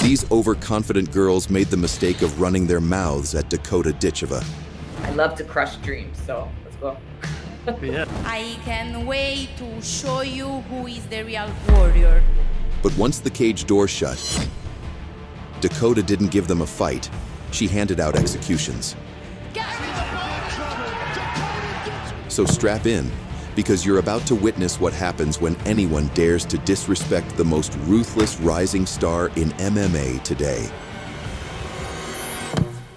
These overconfident girls made the mistake of running their mouths at Dakota Ditcheva. I love to crush dreams, so let's go. Yeah. I can't wait to show you who is the real warrior. But once the cage door shut, Dakota didn't give them a fight. She handed out executions. So strap in, because you're about to witness what happens when anyone dares to disrespect the most ruthless rising star in MMA today.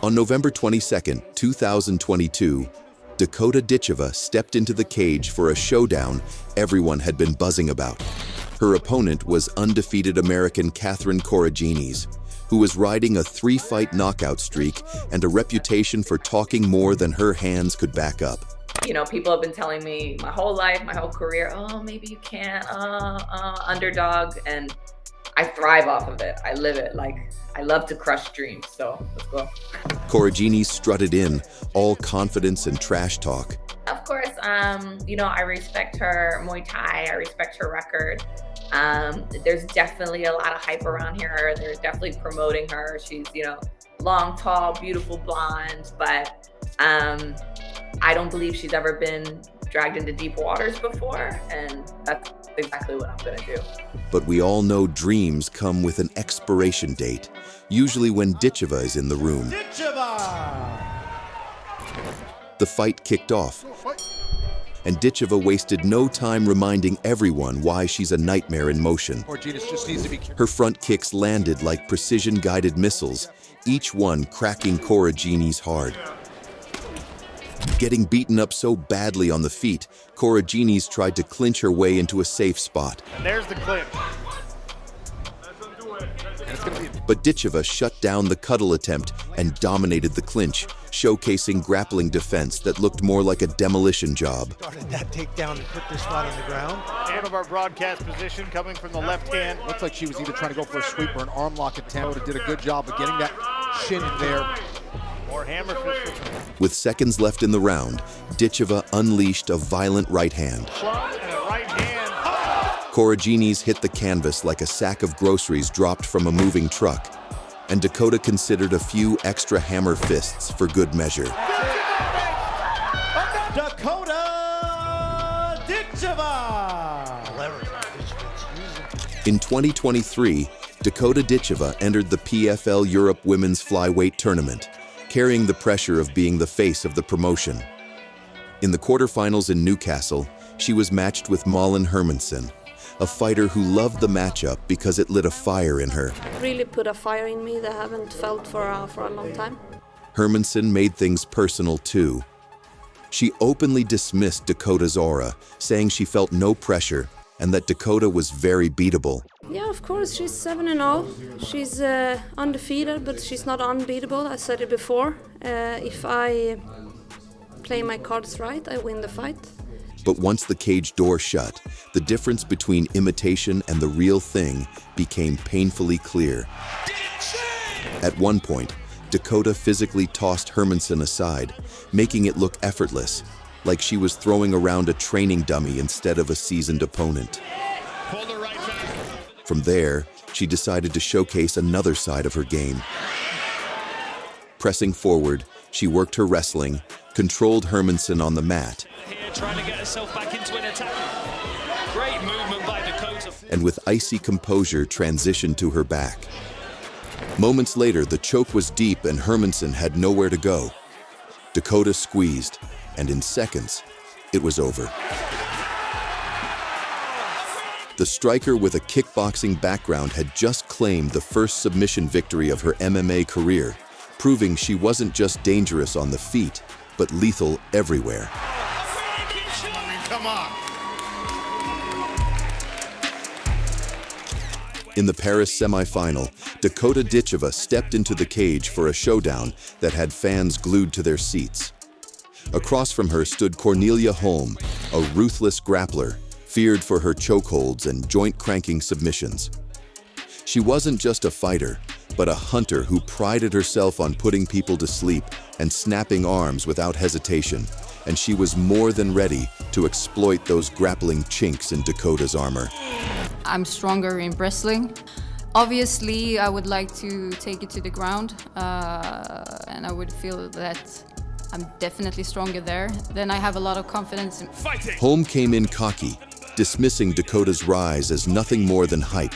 On November 22nd, 2022, Dakota Ditcheva stepped into the cage for a showdown everyone had been buzzing about. Her opponent was undefeated American Corinis, who was riding a 3-fight knockout streak and a reputation for talking more than her hands could back up. You know, people have been telling me my whole life, my whole career, oh, maybe you can't, underdog, and I thrive off of it. I live it. Like, I love to crush dreams, so let's go. Corinis strutted in, all confidence and trash talk. Of course, you know, I respect her Muay Thai. I respect her record. There's definitely a lot of hype around here. They're definitely promoting her. She's, you know, long, tall, beautiful blonde, but I don't believe she's ever been dragged into deep waters before, and that's exactly what I'm gonna do. But we all know dreams come with an expiration date, usually when Ditcheva is in the room. Ditcheva! The fight kicked off, and Ditcheva wasted no time reminding everyone why she's a nightmare in motion. Corinis just needs to be careful. Her front kicks landed like precision-guided missiles, each one cracking Corinis hard. Getting beaten up so badly on the feet, Corinis tried to clinch her way into a safe spot. And there's the clinch. But Ditcheva shut down the cuddle attempt and dominated the clinch, showcasing grappling defense that looked more like a demolition job. Started that takedown and put this fight on the ground. And of our broadcast position coming from the left hand. Looks like she was either trying to go for a sweep or an arm lock attempt. Did a good job of getting that shin there. More hammer fist. With seconds left in the round, Ditcheva unleashed a violent right hand. Club and a right hand. Corinis hit the canvas like a sack of groceries dropped from a moving truck, and Dakota considered a few extra hammer fists for good measure. Dakota Ditcheva! In 2023, Dakota Ditcheva entered the PFL Europe Women's Flyweight Tournament, carrying the pressure of being the face of the promotion. In the quarterfinals in Newcastle, she was matched with Hermanson, a fighter who loved the matchup because it lit a fire in her. Really put a fire in me that I haven't felt for a long time. Hermanson made things personal too. She openly dismissed Dakota's aura, saying she felt no pressure and that Dakota was very beatable. Yeah, of course, she's 7-0. She's undefeated, but she's not unbeatable. I said it before. If I play my cards right, I win the fight. But once the cage door shut, the difference between imitation and the real thing became painfully clear. At one point, Dakota physically tossed Hermanson aside, making it look effortless, like she was throwing around a training dummy instead of a seasoned opponent. From there, she decided to showcase another side of her game. Pressing forward, she worked her wrestling, controlled Hermanson on the mat, trying to get herself back into an attack. Great movement by Dakota. And with icy composure transitioned to her back. Moments later, the choke was deep and Hermanson had nowhere to go. Dakota squeezed, and in seconds, it was over. The striker with a kickboxing background had just claimed the first submission victory of her MMA career, proving she wasn't just dangerous on the feet, but lethal everywhere. Come on. In the Paris semi-final, Dakota Ditcheva stepped into the cage for a showdown that had fans glued to their seats. Across from her stood Holm, a ruthless grappler, feared for her chokeholds and joint-cranking submissions. She wasn't just a fighter, but a hunter who prided herself on putting people to sleep and snapping arms without hesitation, and she was more than ready to exploit those grappling chinks in Dakota's armor. I'm stronger in wrestling Obviously, I would like to take it to the ground, and I would feel that I'm definitely stronger there. Then I have a lot of confidence in Fighting. Holm came in cocky, dismissing Dakota's rise as nothing more than hype.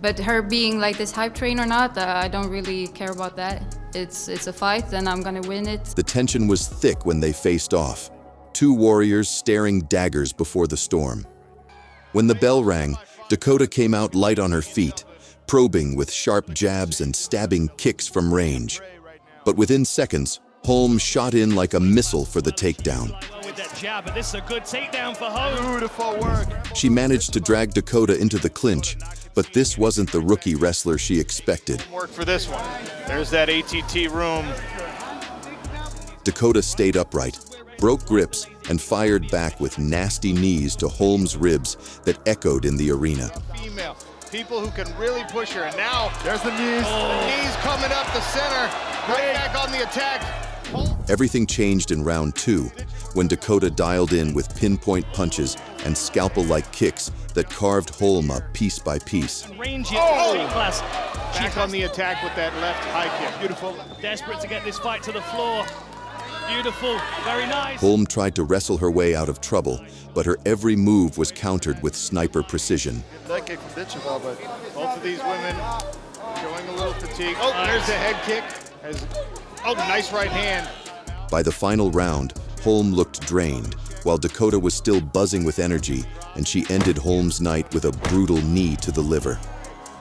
But her being like this hype train or not, I don't really care about that. It's a fight, and I'm gonna win it. The tension was thick when they faced off, two warriors staring daggers before the storm. When the bell rang, Dakota came out light on her feet, probing with sharp jabs and stabbing kicks from range. But within seconds, Holm shot in like a missile for the takedown. With that jab, but this is a good takedown for Holm. Beautiful work. She managed to drag Dakota into the clinch, but this wasn't the rookie wrestler she expected. Work for this one. There's that ATT room. Dakota stayed upright, broke grips, and fired back with nasty knees to Holm's ribs that echoed in the arena. Female. People who can really push her. And now, there's the knees. The knees coming up the center. Right back on the attack. Everything changed in round 2, when Dakota dialed in with pinpoint punches and scalpel-like kicks that carved Holm up piece by piece. Range it. Class. Back on the attack with that left high kick. Beautiful. Desperate to get this fight to the floor. Beautiful. Very nice. Holm tried to wrestle her way out of trouble, but her every move was countered with sniper precision. That kick from Ditcheva, but both of these women showing a little fatigue. Oh, there's the head kick. Nice right hand. By the final round, Holm looked drained, while Dakota was still buzzing with energy, and she ended Holm's night with a brutal knee to the liver.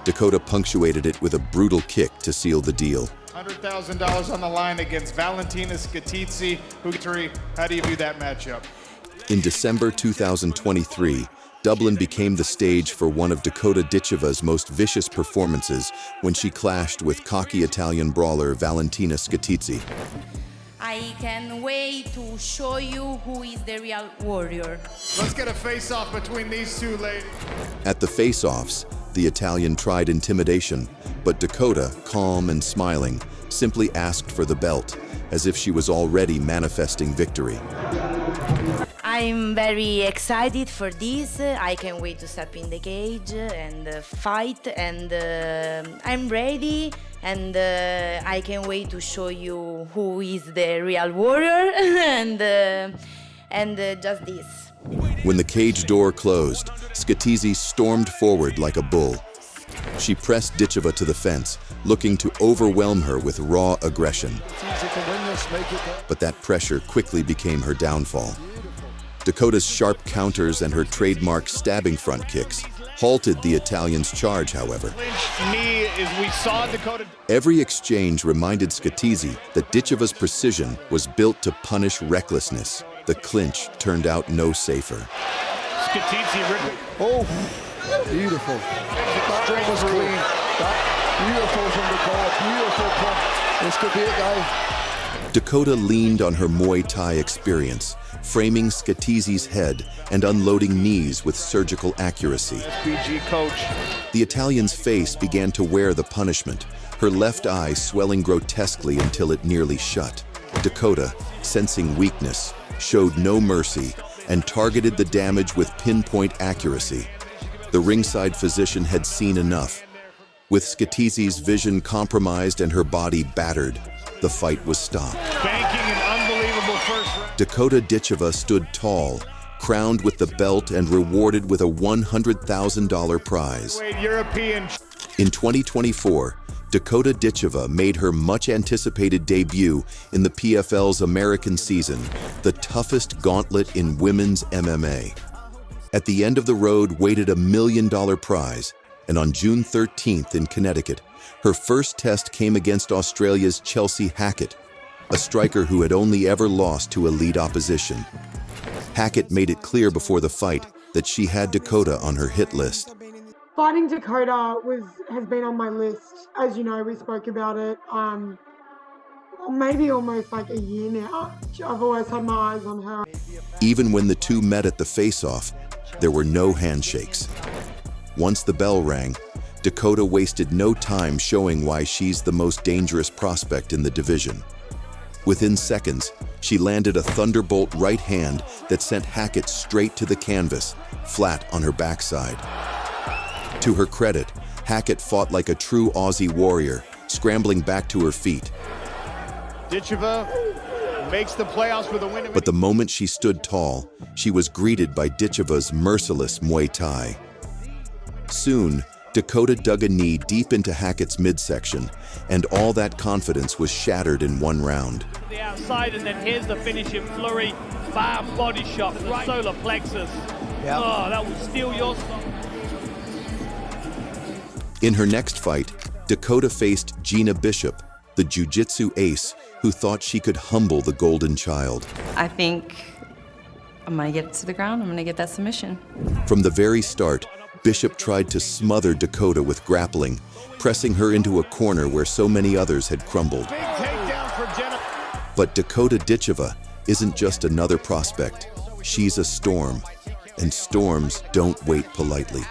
Dakota punctuated it with a brutal kick to seal the deal. $100,000 on the line against Valentina Skatitzi. How do you view that matchup? In December 2023, Dublin became the stage for one of Dakota Ditcheva's most vicious performances when she clashed with cocky Italian brawler Valentina Skatitzi. I can't wait to show you who is the real warrior. Let's get a face-off between these two ladies. At the face-offs, the Italian tried intimidation, but Dakota, calm and smiling, simply asked for the belt, as if she was already manifesting victory. I'm very excited for this. I can't wait to step in the cage and fight, and I'm ready, and I can't wait to show you who is the real warrior and just this. When the cage door closed, Skatitzi stormed forward like a bull. She pressed Ditcheva to the fence, looking to overwhelm her with raw aggression. But that pressure quickly became her downfall. Dakota's sharp counters and her trademark stabbing front kicks halted the Italian's charge, however. Knee is we saw Dakota. Every exchange reminded Skatitzi that Ditcheva's precision was built to punish recklessness. The clinch turned out no safer. Skatitzi ripping. Oh, beautiful. That was clean. Beautiful from Dakota. Beautiful pump. This could be it, guys. Dakota leaned on her Muay Thai experience, framing Skatitzi's head and unloading knees with surgical accuracy. SBG coach. The Italian's face began to wear the punishment, her left eye swelling grotesquely until it nearly shut. Dakota, sensing weakness, showed no mercy and targeted the damage with pinpoint accuracy. The ringside physician had seen enough. With Skatitzi's vision compromised and her body battered, the fight was stopped. Banking an unbelievable first round. Dakota Ditcheva stood tall, crowned with the belt and rewarded with a $100,000 prize. European. In 2024, Dakota Ditcheva made her much-anticipated debut in the PFL's American season, the toughest gauntlet in women's MMA. At the end of the road waited a $1 million prize, and on June 13th in Connecticut, her first test came against Australia's Chelsea Hackett, a striker who had only ever lost to elite opposition. Hackett made it clear before the fight that she had Dakota on her hit list. Fighting Dakota has been on my list. As you know, we spoke about it maybe almost like a year now. I've always had my eyes on her. Even when the two met at the face-off, there were no handshakes. Once the bell rang, Dakota wasted no time showing why she's the most dangerous prospect in the division. Within seconds, she landed a thunderbolt right hand that sent Hackett straight to the canvas, flat on her backside. To her credit, Hackett fought like a true Aussie warrior, scrambling back to her feet. Ditcheva makes the playoffs for the win. But the moment she stood tall, she was greeted by Ditcheva's merciless Muay Thai. Soon, Dakota dug a knee deep into Hackett's midsection, and all that confidence was shattered in one round. The outside, and then here's the finishing flurry. Bam, body shot to the solar plexus. Yep. Oh, that will steal your spot. In her next fight, Dakota faced Gina Bishop, the jiu-jitsu ace who thought she could humble the golden child. I think I'm gonna get to the ground. I'm gonna get that submission. From the very start, Bishop tried to smother Dakota with grappling, pressing her into a corner where so many others had crumbled. Big takedown for Jenna. But Dakota Ditcheva isn't just another prospect. She's a storm, and storms don't wait politely.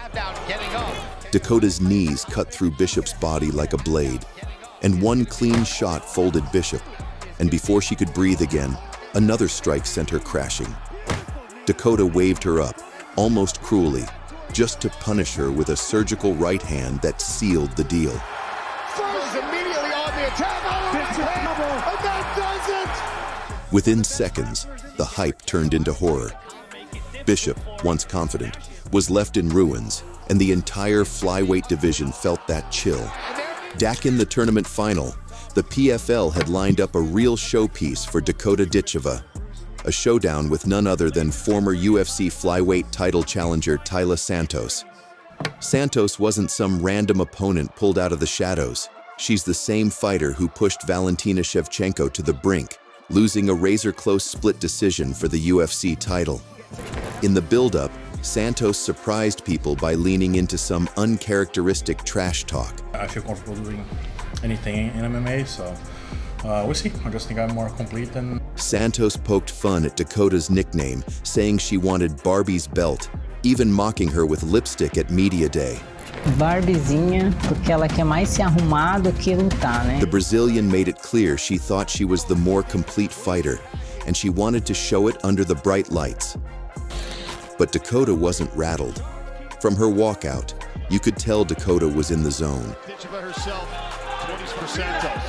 Dakota's knees cut through Bishop's body like a blade, and one clean shot folded Bishop, and before she could breathe again, another strike sent her crashing. Dakota waved her up, almost cruelly, just to punish her with a surgical right hand that sealed the deal. First immediately on the attack. And that does it! Within seconds, the hype turned into horror. Bishop, once confident, was left in ruins, and the entire flyweight division felt that chill. Back in the tournament final, the PFL had lined up a real showpiece for Dakota Ditcheva, a showdown with none other than former UFC flyweight title challenger Taila Santos. Santos wasn't some random opponent pulled out of the shadows. She's the same fighter who pushed Valentina Shevchenko to the brink, losing a razor-close split decision for the UFC title. In the build-up, Santos surprised people by leaning into some uncharacteristic trash talk. I feel comfortable doing anything in MMA, so we'll see. I just think I'm more complete than... Santos poked fun at Dakota's nickname, saying she wanted Barbie's belt, even mocking her with lipstick at Media Day. Barbiezinha, porque ela quer mais se arrumar do que lutar, né? The Brazilian made it clear she thought she was the more complete fighter, and she wanted to show it under the bright lights. But Dakota wasn't rattled. From her walkout, you could tell Dakota was in the zone. Ditcheva herself, 20s for Santos.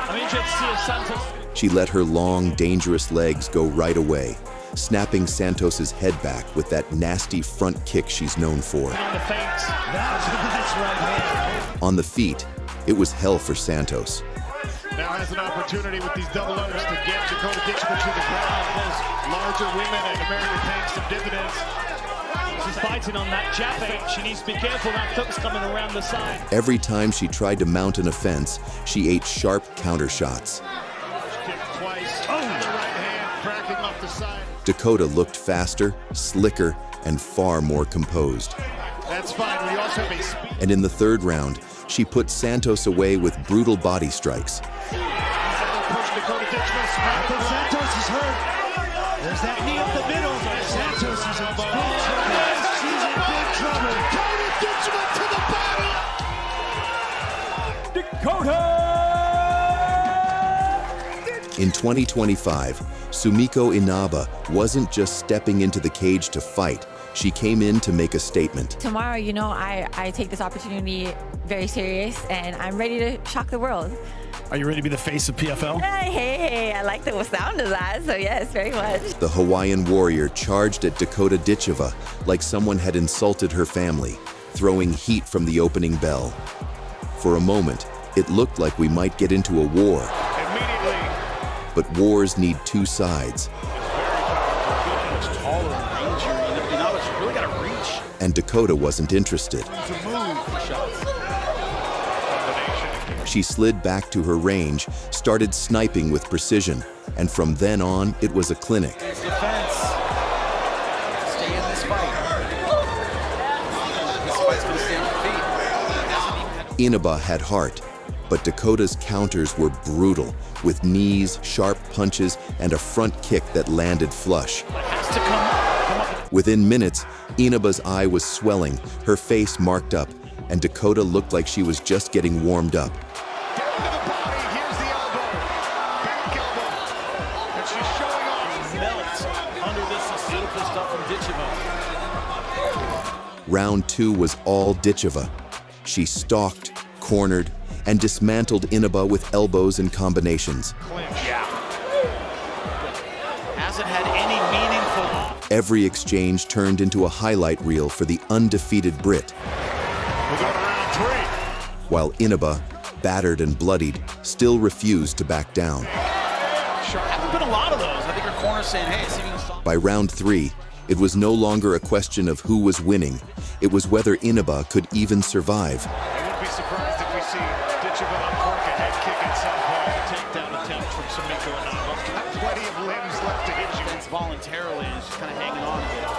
I'm interested to see if Santos... She let her long, dangerous legs go right away, snapping Santos's head back with that nasty front kick she's known for. On the feints. That's a nice right hand. On the feet, it was hell for Santos. Now has an opportunity with these double unders to get Dakota Ditcheva to the ground. Those larger women and America paying some dividends. She's fighting on that jab fake. She needs to be careful. That hook's coming around the side. Every time she tried to mount an offense, she ate sharp counter shots. Twice. Oh, the right hand cracking off the side. Dakota looked faster, slicker, and far more composed. That's fine. We also have a speed. And in the third round, she put Santos away with brutal body strikes. Dakota Ditcheva. Santos is hurt. There's that knee up the middle. Santos is in big trouble. She's in big trouble. Dakota Ditcheva to the body. Dakota! In 2025, Sumiko Inaba wasn't just stepping into the cage to fight. She came in to make a statement. Tomorrow, you know, I take this opportunity very serious, and I'm ready to shock the world. Are you ready to be the face of PFL? Hey, I like the sound of that, so yes, very much. The Hawaiian warrior charged at Dakota Ditcheva like someone had insulted her family, throwing heat from the opening bell. For a moment, it looked like we might get into a war. Immediately. But wars need two sides. And Dakota wasn't interested. She slid back to her range, started sniping with precision, and from then on, it was a clinic. Defense. Stay in this fight. This fight's gonna stay on your feet. Inaba had heart, but Dakota's counters were brutal, with knees, sharp punches, and a front kick that landed flush. Within minutes, Inaba's eye was swelling, her face marked up, and Dakota looked like she was just getting warmed up. Round 2 was all Ditcheva. She stalked, cornered, and dismantled Inaba with elbows and combinations. Yeah. Hasn't had any meaningful. Every exchange turned into a highlight reel for the undefeated Brit. We're going to round 3. While Inaba, battered and bloodied, still refused to back down. Haven't been a lot of those. I think her corner's saying, hey, see if you can stop. By round 3, it was no longer a question of who was winning. It was whether Inaba could even survive. I wouldn't be surprised if we see Ditcheva uncork a head kick at some point. A takedown attempt from Samiko Inaba. Got plenty of limbs left to hit you. It's voluntarily, and she's kind of hanging on a bit.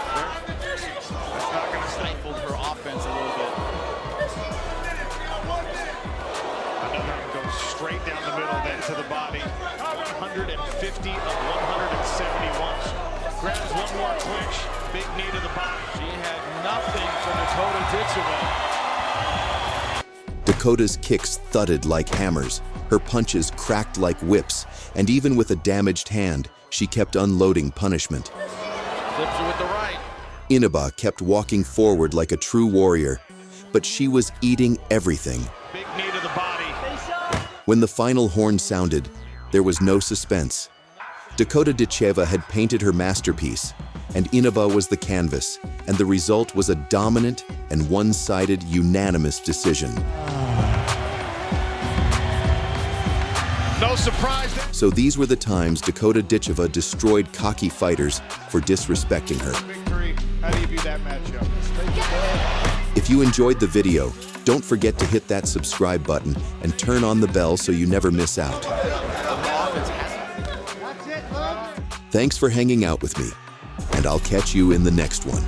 That's not going to stifle her offense a little bit. Another one goes straight down the middle, then to the body. 150 of 171. Grabs one more clinch. Big knee to the body. She had nothing from Dakota Ditcheva. Dakota's kicks thudded like hammers, her punches cracked like whips, and even with a damaged hand, she kept unloading punishment. Flips her with the right. Inaba kept walking forward like a true warrior, but she was eating everything. Big knee to the body. When the final horn sounded, there was no suspense. Dakota Ditcheva had painted her masterpiece, and Inaba was the canvas, and the result was a dominant and one-sided unanimous decision. No surprise. So these were the times Dakota Ditcheva destroyed cocky fighters for disrespecting her. Victory. How do you view that matchup? If you enjoyed the video, don't forget to hit that subscribe button and turn on the bell so you never miss out. Thanks for hanging out with me, and I'll catch you in the next one.